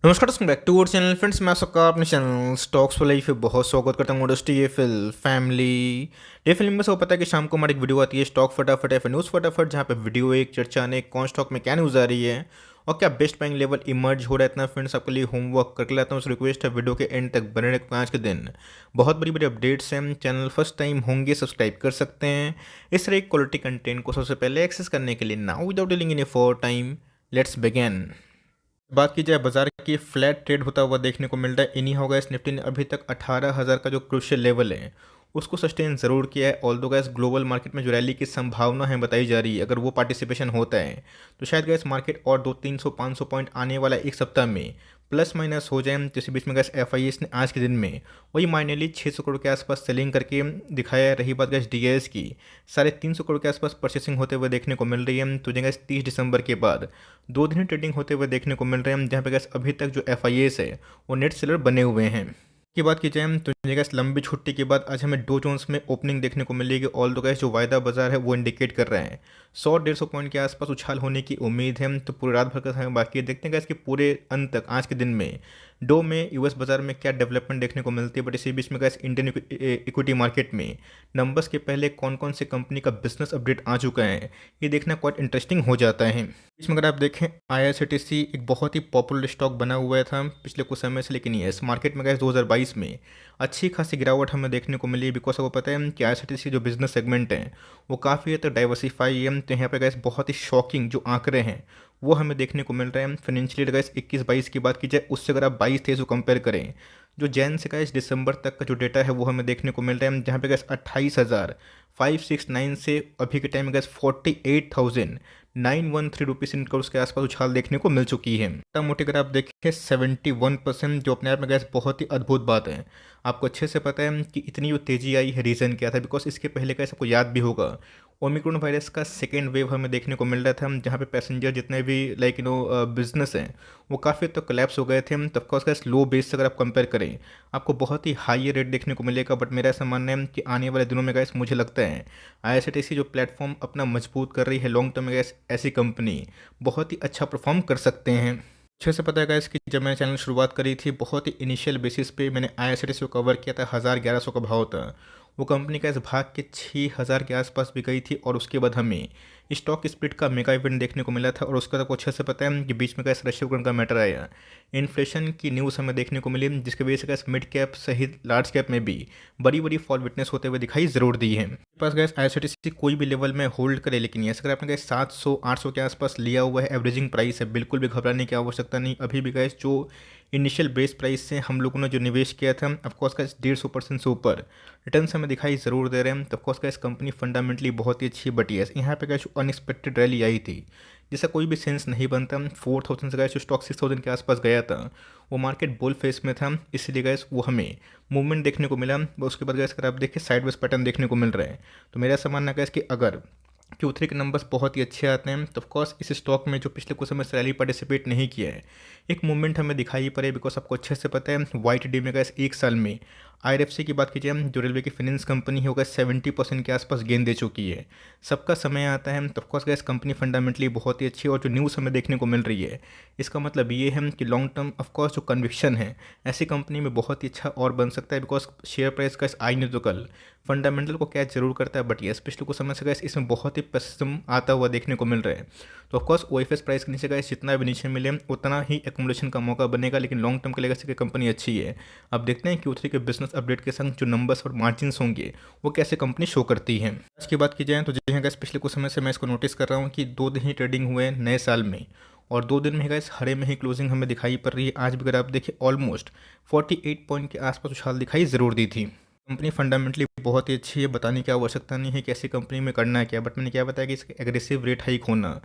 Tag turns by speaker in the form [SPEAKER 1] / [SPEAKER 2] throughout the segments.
[SPEAKER 1] नमस्कार दोस्तों, back to our channel friends. मैं सबका अपने चैनल स्टॉक्स फॉर लाइफ पे बहुत स्वागत करता हूँ। दोस्तों ये फैमिली ये फिल्म में सबको पता है कि शाम को हमारी एक वीडियो आती है स्टॉक फटाफट या फिर न्यूज़ फटाफट, जहाँ पे वीडियो एक चर्चा अनेक कौन स्टॉक में क्या न्यूज़ आ रही है और क्या बेस्ट बाइंग लेवल इमर्ज हो रहा है। इतना फ्रेंड्स आपके लिए होमवर्क करके लाता हूँ। उस रिक्वेस्ट है वीडियो के एंड तक बने रहे। आज के दिन बहुत बड़ी बड़ी अपडेट्स हैं। चैनल फर्स्ट टाइम होंगे सब्सक्राइब कर सकते हैं। इस तरह क्वालिटी कंटेंट को सबसे पहले एक्सेस करने के लिए now without dealing in A for time let's begin. बात की जाए बाजार की, फ्लैट ट्रेड होता हुआ देखने को मिल रहा है। इन्हीं होगा इस निफ्टी ने अभी तक 18,000 का जो क्रूशियल लेवल है उसको सस्टेन ज़रूर किया है। ऑल्दो गैस ग्लोबल मार्केट में जो रैली की संभावना है बताई जा रही है, अगर वो पार्टिसिपेशन होता है तो शायद गैस मार्केट और 200-300-500 पॉइंट आने वाला एक सप्ताह में प्लस माइनस हो जाए। तो इसी बीच में गैस एफ ने आज के दिन में वही माइनली 600 करोड़ के आसपास सेलिंग करके दिखाया है। रही बात गैस डी की, 350 करोड़ के आसपास परचेसिंग होते हुए देखने को मिल रही है। तो गैस 30 दिसंबर के बाद 2 दिन ही ट्रेडिंग होते हुए देखने को मिल रहे हैं, जहाँ पे गैस अभी तक जो एफ है वो नेट सेलर बने हुए हैं। की बात की जाए तो गैस लंबी छुट्टी के बाद आज हमें डो जोन्स में ओपनिंग देखने को मिलेगी। ऑल दो गैस जो वायदा बाजार है वो इंडिकेट कर रहे हैं 100-150 पॉइंट के आसपास उछाल होने की उम्मीद है। तो पूरी रात भर का समय बाकी है, देखते हैं गैस कि पूरे अंत तक आज के दिन में डो में यूएस बाजार में क्या डेवलपमेंट देखने को मिलती है। बट इसी बीच में गैस इंडियन इक्विटी मार्केट में नंबर्स के पहले कौन कौन से कंपनी का बिजनेस अपडेट आ चुका है ये देखना क्वाइट इंटरेस्टिंग हो जाता है। इसमें अगर आप देखें आईआरसीटीसी एक बहुत ही पॉपुलर स्टॉक बना हुआ था पिछले कुछ समय से, लेकिन ये इस मार्केट में गैस 2022 में अच्छी खासी गिरावट हमें देखने को मिली। बिकॉज आपको पता है कि आईआरसीटीसी जो बिजनेस सेगमेंट है वो काफ़ी हद तक डाइवर्सिफाई है। तो यहाँ पे गैस बहुत ही शॉकिंग जो आंकड़े हैं वो हमें देखने को मिल रहे हैं। फाइनेंशियली गैस 21-22 की बात की जाए उससे अगर आप 22-23 को कंपेयर करें, जो जैन से गैस दिसंबर तक का जो डेटा है वो हमें देखने को मिल रहा है, जहाँ पे गैस 28,569 से अभी के टाइम में गैस 48,913 रुपीज़ इन करोड़ के आसपास उछाल देखने को मिल चुकी है। मोटी अगर आप देखें 71%, जो अपने आप में गैस बहुत ही अद्भुत बात है। आपको अच्छे से पता है कि इतनी जो तेजी आई है रीज़न क्या था। बिकॉज इसके पहले का सबको याद भी होगा, ओमिक्रॉन वायरस का सेकेंड वेव हमें देखने को मिल रहा था, जहाँ पे पैसेंजर जितने भी लाइक बिजनेस हैं वो काफ़ी तो कोलैप्स हो गए थे। तब का उसका लो बेस से अगर आप कंपेयर करें आपको बहुत ही हाई रेट देखने को मिलेगा। बट मेरा ऐसा मानना है कि आने वाले दिनों में गैस मुझे लगता है आईआरसीटीसी जो प्लेटफॉर्म अपना मजबूत कर रही है लॉन्ग टर्म में, गैस ऐसी कंपनी बहुत ही अच्छा परफॉर्म कर सकते हैं। अच्छे से पता है गैस कि जब मैंने चैनल शुरुआत करी थी बहुत ही इनिशियल बेसिस पे मैंने आईआरसीटीसी को कवर किया था। 1000-1100 का भाव था। वो कंपनी का इस भाग के 6000 के आसपास भी गई थी और उसके बाद हमें स्टॉक स्प्लिट का मेगा इवेंट देखने को मिला था। और उसका तो अच्छे से पता है कि बीच में गैस रशिया यूक्रेन का मैटर आया, इन्फ्लेशन की न्यूज़ हमें देखने को मिली, जिसकी वजह से गैस मिड कैप सहित लार्ज कैप में भी बड़ी बड़ी फॉल विटनेस होते हुए दिखाई ज़रूर दी है। पास गैस आईआरसीटीसी कोई भी लेवल में होल्ड करे, लेकिन ये अगर आपने गैस 700-800 के आसपास लिया हुआ है एवरेजिंग प्राइस है, बिल्कुल भी घबराने की आवश्यकता नहीं। अभी भी गैस जो इनिशियल बेस प्राइस से हम लोगों ने जो निवेश किया था ऑफकोर्स का 150% से ऊपर रिटर्न हमें दिखाई ज़रूर दे रहे हैं। तो ऑफकोर्स का इस कंपनी फंडामेंटली बहुत ही अच्छी, बट यस यहाँ पे गैस अनएक्सपेक्टेड रैली आई थी जिसका कोई भी सेंस नहीं बनता। 4000 से गैस जो स्टॉक 6000 के आसपास गया था वो मार्केट बुल फेस में था, इसलिए गैस वो हमें मूवमेंट देखने को मिला। उसके बाद गैस अगर आप देखिए साइडवेज पैटर्न देखने को मिल रहा है। तो मेरा ऐसा मानना है कि अगर Q3 के नंबर्स बहुत ही अच्छे आते हैं तो ऑफकोर्स इस स्टॉक में जो पिछले कुछ समय से रैली पार्टिसिपेट नहीं किया है एक मूवमेंट हमें दिखाई पड़े। बिकॉज आपको अच्छे से पता है वाइट डी में गैस एक साल में आईआरएफसी की बात कीजिए जो रेलवे की फाइनेंस कंपनी है वो गैस 70% के आसपास गेन दे चुकी है। सबका समय आता है तो ऑफकोर्स गैस कंपनी फंडामेंटली बहुत ही अच्छी है। और जो न्यूज़ हमें देखने को मिल रही है इसका मतलब ये है कि लॉन्ग टर्म ऑफकोर्स जो कन्विक्शन है ऐसी कंपनी में बहुत ही अच्छा और बन सकता है। बिकॉज शेयर प्राइस का आई नहीं तो कल फंडामेंटल को कैच जरूर करता है, बट ये पिछले कुछ समय से गैस इसमें बहुत ही पेसिज्म आता हुआ देखने को मिल रहा है। तो ऑफकोर्स ओएफएस प्राइस के नीचे गैस जितना भी नीचे मिले उतना ही एकोमोडेशन का मौका बनेगा, लेकिन लॉन्ग टर्म के लिए गैस कंपनी अच्छी है। अब देखते हैं Q3 के बिजनेस अपडेट के संग जो नंबर्स और मार्जिन्स होंगे वो कैसे कंपनी शो करती है। आज की बात की जाए तो जी हाँ गैस पिछले कुछ समय से मैं इसको नोटिस कर रहा हूँ कि 2 दिन ही ट्रेडिंग हुए नए साल में और 2 दिन में गैस हरे में ही क्लोजिंग हमें दिखाई पड़ रही है। आज भी अगर आप देखिए ऑलमोस्ट 48 पॉइंट के आसपास उछाल दिखाई ज़रूर दी थी। कंपनी फंडामेंटली बहुत ही अच्छी है, बताने की आवश्यकता नहीं है कि ऐसी कंपनी में करना है क्या। बट मैंने क्या बताया कि इसके एग्रेसिव रेट हाइक होना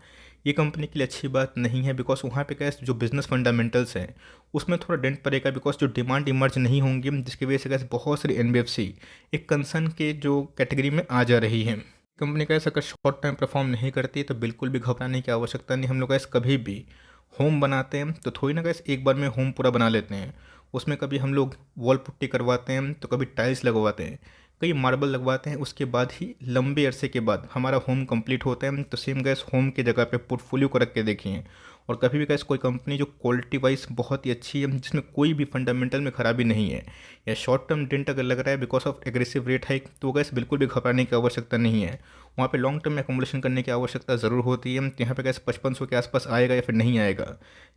[SPEAKER 1] ये कंपनी के लिए अच्छी बात नहीं है। बिकॉज वहाँ पे क्या जो बिजनेस फंडामेंटल्स हैं उसमें थोड़ा डेंट पड़ेगा। बिकॉज जो डिमांड इमर्ज नहीं होंगी जिसकी वजह से कैसे बहुत सारी एनबीएफसी एक कंसर्न के जो कैटेगरी में आ जा रही है। कंपनी का ऐसा अगर शॉर्ट टाइम परफॉर्म नहीं करती तो बिल्कुल भी घबराने की आवश्यकता नहीं। हम लोग ऐसे कभी भी होम बनाते हैं तो थोड़ी ना कैसे एक बार में होम पूरा बना लेते हैं। उसमें कभी हम लोग वॉल पुट्टी करवाते हैं तो कभी टाइल्स लगवाते हैं, कई मार्बल लगवाते हैं, उसके बाद ही लंबे अरसे के बाद हमारा होम कंप्लीट होता है। तो सेम गैस होम की जगह पे पोर्टफोलियो को रख के देखिए और कभी भी गैस कोई कंपनी जो क्वालिटी वाइज बहुत ही अच्छी है, जिसमें कोई भी फंडामेंटल में खराबी नहीं है, या शॉर्ट टर्म डेंट अगर लग रहा है because of aggressive rate hike, तो गैस बिल्कुल भी घबराने की आवश्यकता नहीं है। वहाँ पे लॉन्ग टर्म में अकोमोडेशन करने की आवश्यकता ज़रूर होती है। यहाँ पे गैस 5500 के आसपास आएगा या फिर नहीं आएगा,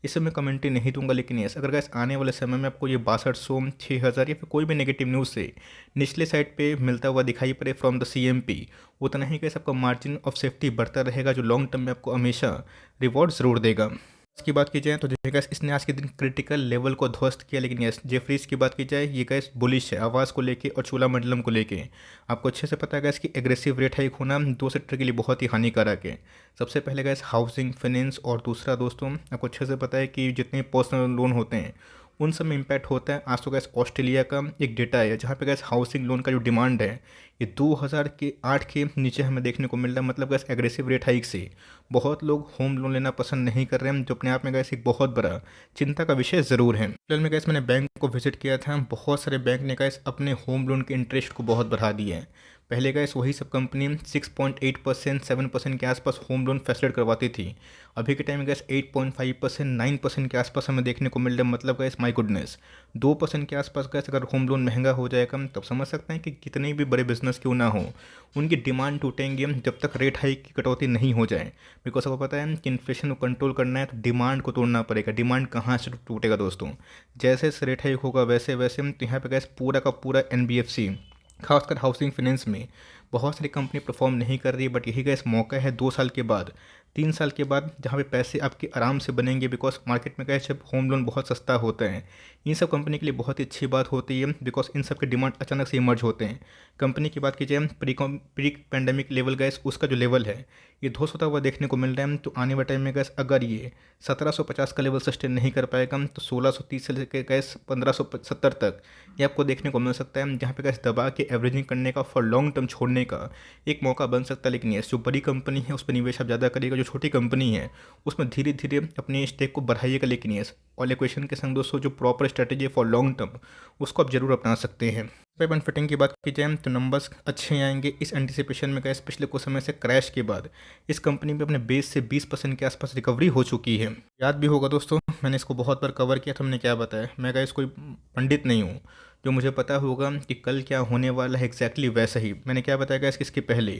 [SPEAKER 1] इसे मैं कमेंट्री नहीं दूंगा। लेकिन यस, अगर गैस आने वाले समय में आपको ये 6200, 6000 या फिर कोई भी नेगेटिव न्यूज़ से निचले साइड पे मिलता हुआ दिखाई पड़े फ्रॉम द CMP, उतना ही गैस आपका मार्जिन ऑफ सेफ्टी बढ़ता रहेगा, जो लॉन्ग टर्म में आपको हमेशा रिवॉर्ड ज़रूर देगा। इसकी बात की जाए तो जो गैस इसने आज के दिन क्रिटिकल लेवल को ध्वस्त किया। लेकिन यस, जेफरीज की बात की जाए, ये गैस बुलिश है आवाज़ को लेके और चोलामंडलम को लेके। आपको अच्छे से पता है गैस कि एग्रेसिव रेट हाइक होना दो सेक्टर के लिए बहुत ही हानिकारक है। सबसे पहले गैस हाउसिंग फाइनेंस, और दूसरा दोस्तों आपको अच्छे से पता है कि जितने पर्सनल लोन होते हैं उन सब में इम्पैक्ट होता है। आज तो गैस ऑस्ट्रेलिया का एक डेटा है जहाँ पे गैस हाउसिंग लोन का जो डिमांड है ये 2008 के नीचे हमें देखने को मिल रहा है। मतलब गैस एग्रेसिव रेट हाइक से बहुत लोग होम लोन लेना पसंद नहीं कर रहे हैं, जो अपने आप में गैस एक बहुत बड़ा चिंता का विषय ज़रूर है। फिलहाल में गैस मैंने बैंक को विजिट किया था, बहुत सारे बैंक ने गैस अपने होम लोन के इंटरेस्ट को बहुत बढ़ा दिया है। पहले गैस वही सब कंपनी 6.8%, 7% के आसपास होम लोन फैसिलिटेट करवाती थी। अभी के टाइम में गैस 8.5%, 9% के आसपास हमें देखने को मिल रहा है। मतलब गैस माई गुडनेस, 2% के आसपास गैस अगर होम लोन महंगा हो जाएगा तब समझ सकते हैं कि कितने भी बड़े बिजनेस क्यों ना हो, उनकी डिमांड टूटेंगी जब तक रेट हाइक की कटौती नहीं हो जाए। बिकॉज आपको पता है कि इन्फ्लेशन को कंट्रोल करना है तो डिमांड को तोड़ना पड़ेगा। डिमांड कहाँ से टूटेगा दोस्तों? जैसे रेट हाइक होगा वैसे वैसे तो यहाँ पे गैस पूरा का पूरा NBFC, खासकर हाउसिंग फाइनेंस में बहुत सारी कंपनी परफॉर्म नहीं कर रही है। बट यही गैस मौका है 2 साल के बाद, 3 साल के बाद, जहाँ पे पैसे आपके आराम से बनेंगे। बिकॉज मार्केट में गैस जब होम लोन बहुत सस्ता होता है, इन सब कंपनी के लिए बहुत ही अच्छी बात होती है। बिकॉज इन सब के डिमांड अचानक से इमर्ज होते हैं। कंपनी की बात कीजिए, प्री पैंडेमिक लेवल गैस उसका जो लेवल है ये ध्वस्त होता हुआ देखने को मिल रहा है। तो आने वाले टाइम में गैस अगर ये 1750 का लेवल सस्टेन नहीं कर पाएगा तो 1630 से लेकर गैस 1570 तक ये आपको देखने को मिल सकता है, जहाँ पे गैस दबा के एवरेजिंग करने का, फॉर लॉन्ग टर्म छोड़ने का एक मौका बन सकता है। लेकिन यस, जो बड़ी कंपनी है उस पर निवेश आप ज़्यादा करिएगा, जो छोटी कंपनी है उसमें धीरे धीरे अपने स्टेक को बढ़ाइएगा। लेकिन यस, ऑल इक्वेशन के संग दोस्तों जो प्रॉपर स्ट्रेटेजी है फॉर लॉन्ग टर्म उसको आप जरूर अपना सकते हैं। पेमेंट फिटिंग की बात की जाए तो नंबर्स अच्छे आएंगे इस एंटिसिपेशन में। गैस पिछले कुछ समय से क्रैश के बाद इस कंपनी में अपने बेस से 20% के आसपास रिकवरी हो चुकी है। याद भी होगा दोस्तों, मैंने इसको बहुत बार कवर किया था। हमने क्या बताया, मैं गैस कोई पंडित नहीं हूँ जो मुझे पता होगा कि कल क्या होने वाला है एग्जैक्टली वैसा ही मैंने क्या बताया गैस कि इसके पहले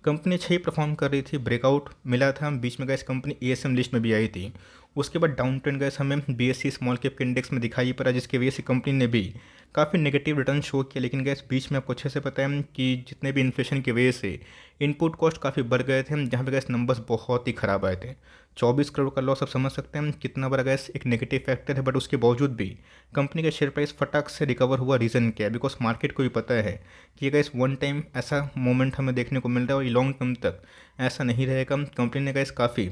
[SPEAKER 1] कंपनी अच्छी परफॉर्म कर रही थी, ब्रेकआउट मिला था, बीच में गैस कंपनी ASM लिस्ट में भी आई थी। उसके बाद डाउन ट्रेंड गैस हमें BSE स्मॉल कैप के इंडेक्स में दिखाई पड़ा, जिसकी वजह से कंपनी ने भी काफ़ी नेगेटिव रिटर्न शो किया। लेकिन गैस बीच में आपको अच्छे से पता है कि जितने भी इन्फ्लेशन की वजह से इनपुट कॉस्ट काफ़ी बढ़ गए थे, जहाँ पे गैस नंबर्स बहुत ही ख़राब आए थे। 24 करोड़ का लॉस आप समझ सकते हैं कितना बड़ा गैस एक नेगेटिव फैक्टर है। बट उसके बावजूद भी कंपनी का शेयर प्राइस फटाक से रिकवर हुआ। रीज़न क्या है? बिकॉज मार्केट को भी पता है कि गैस वन टाइम ऐसा मोमेंट हमें देखने को मिल रहा है और ये लॉन्ग टर्म तक ऐसा नहीं रहेगा। कंपनी ने गैस काफ़ी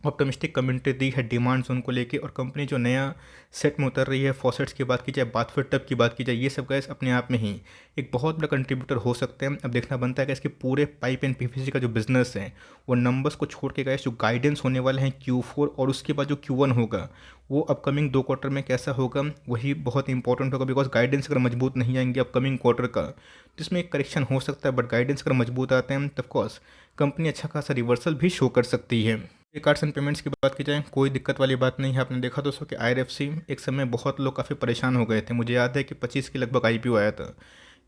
[SPEAKER 1] ऑप्टिमिस्टिक कमेंट्री दी है डिमांड जोन को लेके, और कंपनी जो नया सेट में उतर रही है, फॉसेट्स की बात की जाए, बाथफिट टब की बात की जाए, ये सब गैस अपने आप में ही एक बहुत बड़ा कंट्रीब्यूटर हो सकते हैं। अब देखना बनता है कि इसके पूरे पाइप एंड PVC का जो बिजनेस है वो नंबर्स को छोड़ के गैस जो गाइडेंस होने वाले हैं Q4 और उसके बाद जो Q1 होगा वो अपकमिंग 2 क्वार्टर में कैसा होगा वही बहुत इंपॉर्टेंट होगा। बिकॉज गाइडेंस अगर मजबूत नहीं आएंगे अपकमिंग क्वार्टर का तो इसमें एक करेक्शन हो सकता है। बट गाइडेंस अगर मजबूत आते हैं तो ऑफकोर्स कंपनी अच्छा खासा रिवर्सल भी शो कर सकती है। कार्ड्स एंड पेमेंट्स की बात की जाए कोई दिक्कत वाली बात नहीं है। आपने देखा दोस्तों कि IRFC एक समय बहुत लोग काफ़ी परेशान हो गए थे। मुझे याद है कि 25 के लगभग IPO आया था,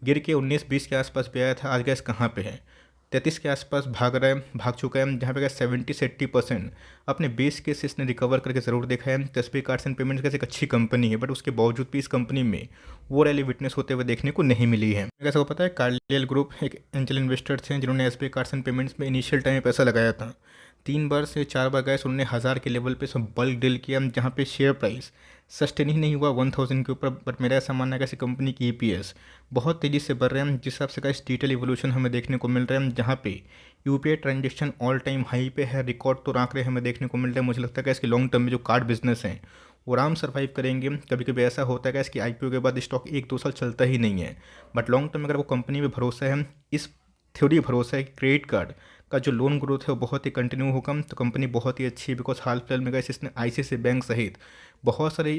[SPEAKER 1] गिर के 19-20 के आसपास भी आया था। आज गैस कहाँ पे है? 33 के आसपास भाग चुका है, जहाँ पे गैस 70 से 80% अपने बेस के से इसने रिकवर करके ज़रूर देखा है। SBI cards and payments gas एक अच्छी कंपनी है, बट उसके बावजूद भी इस कंपनी में वो रैली विटनेस होते हुए देखने को नहीं मिली है। कैसा को पता है, कार्डियल ग्रुप एक एंजल इन्वेस्टर्स हैं जिन्होंने SBI कार्ड्स एंड पेमेंट्स में इनिशियल टाइम में पैसा लगाया था। 3 बार से 4 बार गैस उन्होंने 1000 के लेवल पे सब बल्क डील किया, जहाँ पे शेयर प्राइस सस्टेन ही नहीं हुआ 1000 के ऊपर। बट मेरा ऐसा मानना है कि ऐसी कंपनी की EPS बहुत तेज़ी से बढ़ रहे हैं, जिस हिसाब से का डिजिटल इवोल्यूशन हमें देखने को मिल रहा है, जहाँ पे UPI transaction all time high पे है, रिकॉर्ड तो आंकड़े हमें देखने को मिल रहे हैं। मुझे लगता है कि इसके लॉन्ग टर्म में जो कार्ड बिजनेस है वो आराम सर्वाइव करेंगे। कभी कभी ऐसा होता है कि इसकी IPO के बाद स्टॉक 1-2 साल चलता ही नहीं है, बट लॉन्ग टर्म में अगर वो कंपनी में भरोसा है, इस थ्योरी भरोसा है कि क्रेडिट कार्ड का जो लोन ग्रोथ है वो बहुत ही कंटिन्यू होगा तो कंपनी बहुत ही अच्छी है। बिकॉज हाल फिलहाल में गैस इसने ICICI बैंक सहित बहुत सारे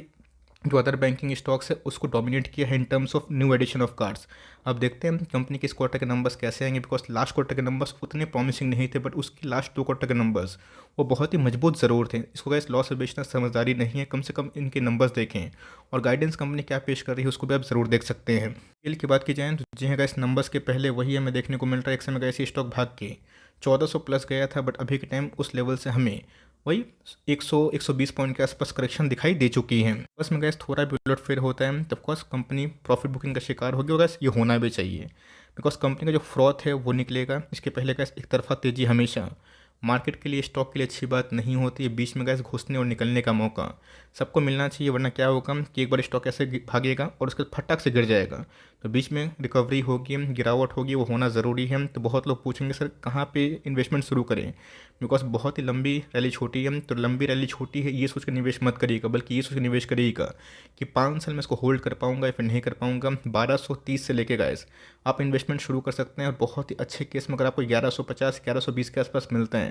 [SPEAKER 1] जो अदर बैंकिंग स्टॉक्स है उसको डोमिनेट किया है in terms of new addition of cards. अब देखते हैं कंपनी के इस क्वार्टर के नंबर्स कैसे आएंगे, बिकॉज लास्ट क्वार्टर के नंबर्स उतने प्रॉमिसिंग नहीं थे, बट उसकी लास्ट 2 क्वार्टर के नंबर्स वो बहुत ही मजबूत ज़रूर थे। इसको गैस लॉस से बेचना समझदारी नहीं है, कम से कम इनके नंबर्स देखें और गाइडेंस कंपनी क्या पेश कर रही है उसको भी आप ज़रूर देख सकते हैं। डील की बात की जाए तो जी हाँ गैस, नंबर्स के पहले वही हमें देखने को मिल रहा है। एक समय गैस ये स्टॉक भाग के 1400 प्लस गया था, बट अभी के टाइम उस लेवल से हमें वही 100-120 पॉइंट के आसपास करेक्शन दिखाई दे चुकी है। बस में गैस थोड़ा भी उलटफेर होता है तब कोर्स कंपनी प्रॉफिट बुकिंग का शिकार होगी, और गैस ये होना भी चाहिए, बिकॉज कंपनी का जो फ्रॉथ है वो निकलेगा। इसके पहले गैस एक तरफा तेजी हमेशा मार्केट के लिए, स्टॉक के लिए अच्छी बात नहीं होती है। बीच में गैस घुसने और निकलने का मौका सबको मिलना चाहिए, वरना क्या होगा कि एक बार स्टॉक ऐसे भागेगा और उसके फटक से गिर जाएगा। तो बीच में रिकवरी होगी, गिरावट होगी, वो होना ज़रूरी है। तो बहुत लोग पूछेंगे सर कहाँ पे इन्वेस्टमेंट शुरू करें, बिकॉज बहुत ही लंबी रैली छोटी है। तो लंबी रैली छोटी है ये सोच कर निवेश मत करिएगा, बल्कि ये सोच कर निवेश करिएगा कि 5 साल में इसको होल्ड कर पाऊंगा या फिर नहीं कर पाऊंगा। 1230 से लेके गाइस आप इन्वेस्टमेंट शुरू कर सकते हैं, और बहुत ही अच्छे केस में अगर आपको 1150 1120 के आसपास मिलते हैं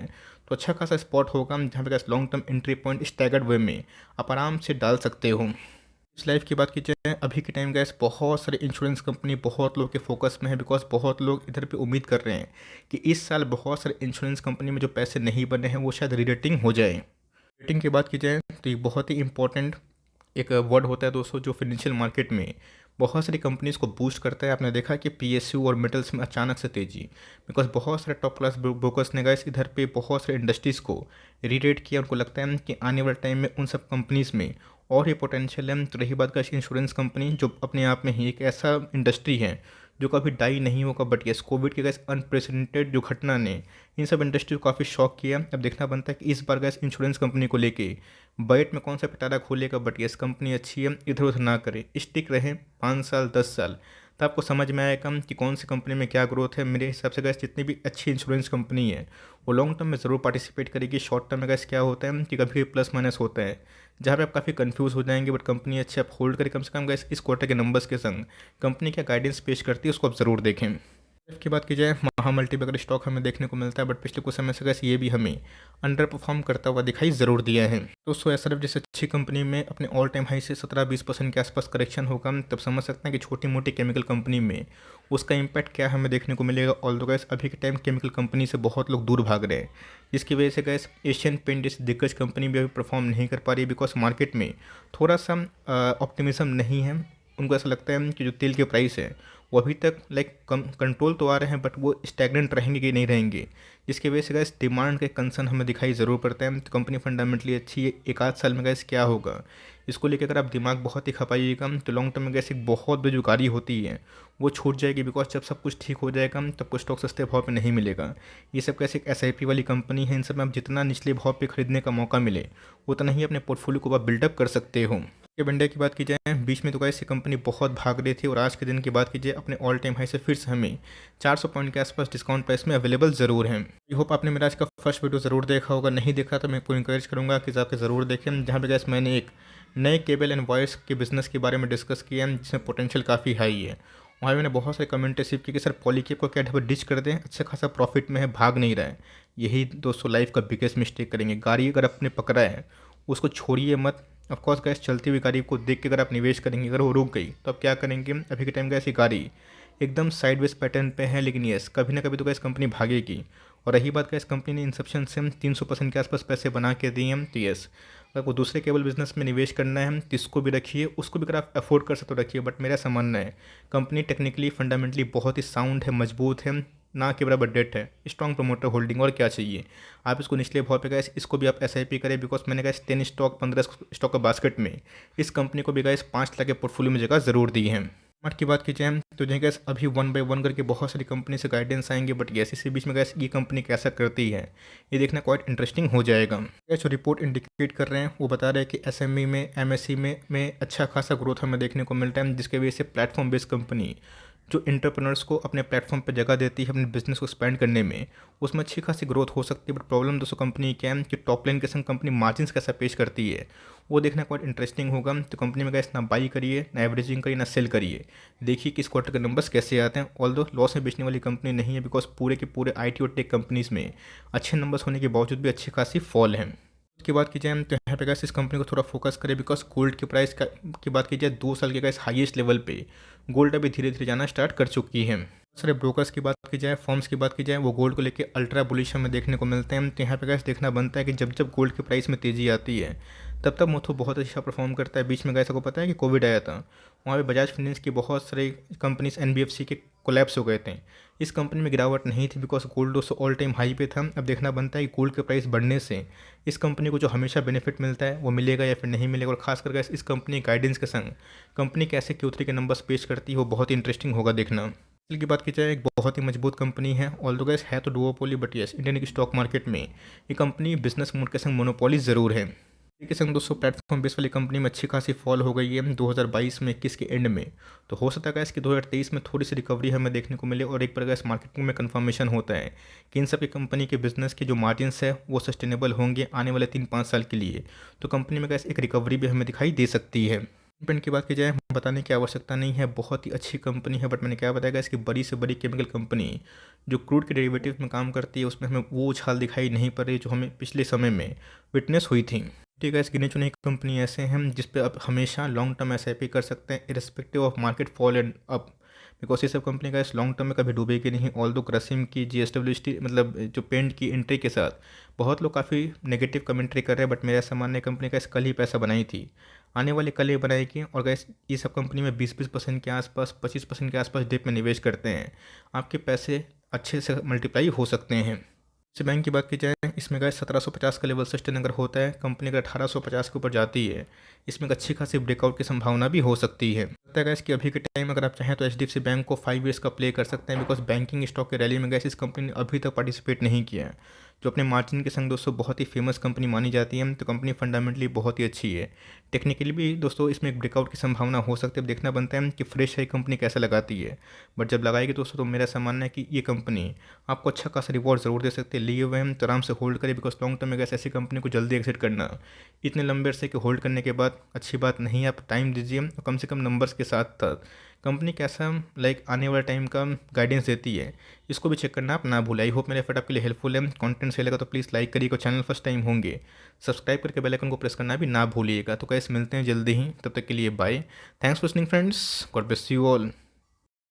[SPEAKER 1] तो अच्छा खासा स्पॉट होगा जहाँ पे guys long term entry point staggered way में आप आराम से डाल सकते हो। इस लाइफ की बात की जाए अभी के टाइम गैस बहुत सारे इंश्योरेंस कंपनी बहुत लोग के फोकस में है, बिकॉज बहुत लोग इधर पे उम्मीद कर रहे हैं कि इस साल बहुत सारे इंश्योरेंस कंपनी में जो पैसे नहीं बने हैं वो शायद रीरेटिंग हो जाए। रेटिंग की बात की जाए तो ये बहुत ही इंपॉर्टेंट एक वर्ड होता है दोस्तों, जो फाइनेंशियल मार्केट में बहुत सारी कंपनीज को बूस्ट करता है। आपने देखा कि पीएसयू और मेटल्स में अचानक से तेजी, बिकॉज बहुत सारे टॉप क्लास ब्रोकर्स ने गाइस इधर पे बहुत सारे इंडस्ट्रीज़ को रीरेट किया। उनको लगता है कि आने वाले टाइम में उन सब कंपनीज़ में और ही पोटेंशियल है। तो रही बात का इंश्योरेंस कंपनी, जो अपने आप में ही एक ऐसा इंडस्ट्री है जो कभी डाई नहीं होगा, बट यस कोविड के गैस अनप्रेसिडेंटेड जो घटना ने इन सब इंडस्ट्री को काफ़ी शॉक किया। अब देखना बनता है कि इस बार गैस इंश्योरेंस कंपनी को लेके बजट में कौन सा पिटारा खोलेगा, बट यस कंपनी अच्छी है, इधर उधर ना करे, स्टिक रहे 5 साल 10 साल, तो आपको समझ में आएगा कि कौन सी कंपनी में क्या ग्रोथ है। मेरे हिसाब से गैस जितनी भी अच्छी इंश्योरेंस कंपनी है वो लॉन्ग टर्म में ज़रूर पार्टिसिपेट करेगी। शॉर्ट टर्म में गैस क्या होता है कि कभी कभी प्लस माइनस होता है जहाँ पे आप काफ़ी कंफ्यूज हो जाएंगे, बट कंपनी अच्छी आप होल्ड करें। कम से कम गैस इस क्वार्टर के नंबर्स के संग कंपनी क्या गाइडेंस पेश करती है उसको आप ज़रूर देखें। की बात की जाए महा मल्टी बैगर स्टॉक हमें देखने को मिलता है, बट पिछले कुछ समय से गैस ये भी हमें अंडर परफॉर्म करता हुआ दिखाई ज़रूर दिया है। दोस्तों एसआरएफ जैसे अच्छी कंपनी में अपने ऑल टाइम हाई से 17-20% के आसपास करेक्शन होगा, तब समझ सकते हैं कि छोटी मोटी केमिकल कंपनी में उसका इम्पैक्ट क्या हमें देखने को मिलेगा। ऑल्दो गैस अभी के टाइम केमिकल कंपनी से बहुत लोग दूर भाग रहे हैं, जिसकी वजह से गैस एशियन पेंट जैसी दिग्गज कंपनी भी अभी परफॉर्म नहीं कर पा रही, बिकॉज मार्केट में थोड़ा सा ऑप्टिमिज्म नहीं है। उनको ऐसा लगता है कि जो तेल के प्राइस है वो अभी तक लाइक कम कंट्रोल तो आ रहे हैं, बट वो स्टैगनेंट रहेंगे कि नहीं रहेंगे, जिसकी वजह से गैस डिमांड के कंसर्न हमें दिखाई ज़रूर पड़ता है। तो कंपनी फंडामेंटली अच्छी है, एक आध साल में गैस क्या होगा इसको लेकर अगर आप दिमाग बहुत ही खपाइएगा तो लॉन्ग टर्म में गैस एक बहुत बड़ी जो गाड़ी होती है वो छूट जाएगी, बिकॉज जब सब कुछ ठीक हो जाएगा तब कुछ स्टॉक सस्ते भाव पे नहीं मिलेगा। ये सब कैसे एक एसआईपी वाली कंपनी है, इन सब में आप जितना निचले भाव पे खरीदने का मौका मिले उतना ही अपने पोर्टफोलियो को आप बिल्डअप कर सकते हो। के बंडे की बात की जाए बीच में तो गैस ये कंपनी बहुत भाग रही थी, और आज के दिन की बात कीजिए अपने ऑल टाइम हाई से फिर से हमें 400 पॉइंट के आसपास डिस्काउंट प्राइस में अवेलेबल ज़रूर है। आई होप आपने मेरा आज का फर्स्ट वीडियो ज़रूर देखा होगा, नहीं देखा तो मैं आपको इंकरेज करूँगा कि जाके ज़रूर देखें, जहाँ पे गैस मैंने एक नए केबल एंड वॉइस के बिजनेस के बारे में डिस्कस किया जिसमें पोटेंशियल काफ़ी हाई है। वहाँ मैंने बहुत सारे कमेंट रिसीव किए कि सर पॉलीकेप को क्या ढब डिच कर दें, अच्छा खासा प्रॉफिट में है, भाग नहीं रहा है। यही दोस्तों लाइफ का बिगेस्ट मिस्टेक करेंगे। गाड़ी अगर आपने पकड़ा है उसको छोड़िए मत। ऑफकोर्स गैस चलती हुई गाड़ी को देख के अगर आप निवेश करेंगे, अगर वो रुक गई तो आप क्या करेंगे। अभी के टाइम गैस ये गाड़ी एकदम साइडवेज पैटर्न पे है, लेकिन यस कभी ना कभी तो गैस कंपनी भागेगी। और रही बात गैस कंपनी ने इंसेप्शन से 300% के आसपास पैसे बना के दिए हैं, तो यस अगर को दूसरे केबल बिजनेस में निवेश करना है तो इसको भी रखिए, उसको भी अगर आप अफोर्ड कर सकते तो रखिए। बट मेरा ऐसा मानना है कंपनी टेक्निकली फंडामेंटली बहुत ही साउंड है, मजबूत है, ना के बराबर डेट है, स्ट्रॉन्ग प्रमोटर होल्डिंग, और क्या चाहिए। आप इसको निचले भाव पे गैस इसको भी आप एसआईपी करें, बिकॉज मैंने गैस 10 स्टॉक 15 स्टॉक का बास्केट में इस कंपनी को भी गैस 5 लाख के पोर्टफोलियो में जगह ज़रूर दी है। मार्ट की बात की जाए तो जो गैस अभी 1 बाय 1 करके बहुत सारी कंपनी से गाइडेंस आएंगे, बट गैस इसी बीच में गैस ये कंपनी कैसा करती है ये देखना क्वाइट इंटरेस्टिंग हो जाएगा। गैस जो रिपोर्ट इंडिकेट कर रहे हैं वो बता रहे हैं कि एसएमई में एमएससी में अच्छा खासा ग्रोथ हमें देखने को मिलता है, जिसके वजह से प्लेटफॉर्म बेस्ड कंपनी जो एंटरप्रेन्योर्स को अपने प्लेटफॉर्म पर जगह देती है अपने बिजनेस को एक्सपेंड करने में, उसमें अच्छी खासी ग्रोथ हो सकती है। बट प्रॉब्लम दोस्तों कंपनी क्या है कि टॉप लाइन के संग कंपनी मार्जिन कैसा पेश करती है वो देखना क्वाइट इंटरेस्टिंग होगा। तो कंपनी में गैस ना बाई करिए, ना एवरेजिंग करिए, ना सेल करिए, देखिए कि इस क्वार्टर के नंबर्स कैसे आते हैं। ऑल्दो लॉस में बेचने वाली कंपनी नहीं है, बिकॉज पूरे के पूरे आईटी और टेक कंपनीज में अच्छे नंबर्स होने के बावजूद भी अच्छी खासी फॉल है। की बात की जाए तो यहाँ पे गैस इस कंपनी को थोड़ा फोकस करें, बिकॉज गोल्ड की प्राइस का की बात की जाए 2 साल के गैस हाईएस्ट लेवल पे गोल्ड अभी धीरे धीरे जाना स्टार्ट कर चुकी है। सारे ब्रोकर्स की बात की जाए, फर्म्स की बात की जाए, वो गोल्ड को लेके अल्ट्रा बुलिश हमें देखने को मिलते हैं। तो यहाँ पे गैस देखना बनता है कि जब जब गोल्ड की प्राइस में तेज़ी आती है तब तब मुथू बहुत अच्छा परफॉर्म करता है। बीच में गैस आपको पता है कि कोविड आया था, वहाँ पे बजाज फाइनेंस की बहुत सारी कंपनीज एनबीएफसी के कोलैप्स हो गए थे। इस कंपनी में गिरावट नहीं थी बिकॉज गोल्ड दोस्तों ऑल टाइम हाई पे था। अब देखना बनता है कि गोल्ड के प्राइस बढ़ने से इस कंपनी को जो हमेशा बेनिफिट मिलता है वो मिलेगा या फिर नहीं मिलेगा, और खास करके इस कंपनी गाइडेंस के संग कंपनी कैसे Q3 के नंबर्स पेश करती है वो बहुत ही इंटरेस्टिंग होगा देखना। Apple की बात की जाए, एक बहुत ही मजबूत कंपनी है। ऑल्दो गैस है तो डुओपोली, बट यस इंडियन की स्टॉक मार्केट में ये कंपनी बिजनेस मोड के संग मोनोपोली ज़रूर है। इसी के संग दोस्तों प्लेटफॉर्म बेस वाली कंपनी में अच्छी खासी फॉल हो गई है 2022 में 21 के एंड में। तो हो सकता है इसकी 2023 में थोड़ी सी रिकवरी हमें देखने को मिले, और एक बार इस मार्केटिंग में कंफर्मेशन होता है कि इन सब की कंपनी के बिजनेस के जो मार्जिन्स है वो सस्टेनेबल होंगे आने वाले 3-5 साल के लिए, तो कंपनी में गैस एक रिकवरी भी हमें दिखाई दे सकती है। पेंट की बात की जाए, बताने की आवश्यकता नहीं है, बहुत ही अच्छी कंपनी है। बट मैंने क्या बताया, इसकी बड़ी से बड़ी केमिकल कंपनी जो क्रूड के डेरिवेटिव में काम करती है उसमें हमें वो उछाल दिखाई नहीं पड़ रही जो हमें पिछले समय में विटनेस हुई थी। ठीक है, इस गिने चुने कंपनी ऐसे हैं जिस पे आप हमेशा लॉन्ग टर्म एसआईपी कर सकते हैं irrespective of market fall and up, because ये सब कंपनी का इस लॉन्ग टर्म में कभी डूबेगी नहीं। ऑल दो ग्रसिम की जीएसडब्ल्यू स्टील मतलब जो पेंट की एंट्री के साथ बहुत लोग काफ़ी नेगेटिव कमेंट्री कर रहे हैं, बट मेरा ऐसा मानना है कंपनी का इस कल ही पैसा बनाई थी, आने वाले कल ही बनाएगी। और गैस ये सब कंपनी में 20% के आसपास 25% के आसपास डिप में निवेश करते हैं, आपके पैसे अच्छे से मल्टीप्लाई हो सकते हैं। जैसे बैंक की बात की जाए, इसमें गैस 1750 का लेवल सस्टेन अगर होता है, कंपनी अगर 1850 के ऊपर जाती है, इसमें एक अच्छी खासी ब्रेकआउट की संभावना भी हो सकती है। लगता है गैस कि अभी के टाइम अगर आप चाहें तो एचडीएफसी बैंक को 5 ईयर्स का प्ले कर सकते हैं, बिकॉज बैंकिंग स्टॉक के रैली में गैस इस कंपनी ने अभी तक पार्टिसिपेट नहीं किया है, जो अपने मार्जिन के संग दोस्तों बहुत ही फेमस कंपनी मानी जाती है। तो कंपनी फंडामेंटली बहुत ही अच्छी है, टेक्निकली भी दोस्तों इसमें एक ब्रेकआउट की संभावना हो सकती है। अब देखना बनता है कि फ्रेश है कंपनी कैसे लगाती है, बट जब लगाएगी दोस्तों तो मेरा ऐसा मानना है कि ये कंपनी आपको अच्छा खासा रिवॉर्ड ज़रूर दे सकती है। लिए हुए हम तो आराम से होल्ड करें, बिकॉज लॉन्ग टर्म में गैस ऐसी कंपनी को जल्दी एग्जिट करना इतने लंबे अरसे के होल्ड करने के बाद अच्छी बात नहीं है। आप टाइम दीजिए और कम से कम नंबर्स के साथ साथ कंपनी कैसा आने वाले टाइम का गाइडेंस देती है इसको भी चेक करना आप ना भूलें। आई होप मेरा एफर्ट आपके लिए हेल्पफुल है। कंटेंट सही लगा तो प्लीज़ लाइक करिएगा, चैनल फर्स्ट टाइम होंगे सब्सक्राइब करके बेल आइकन को प्रेस करना भी ना भूलिएगा। तो कैसे मिलते हैं जल्दी ही, तब तक के लिए bye. Thanks for listening friends, God bless you all.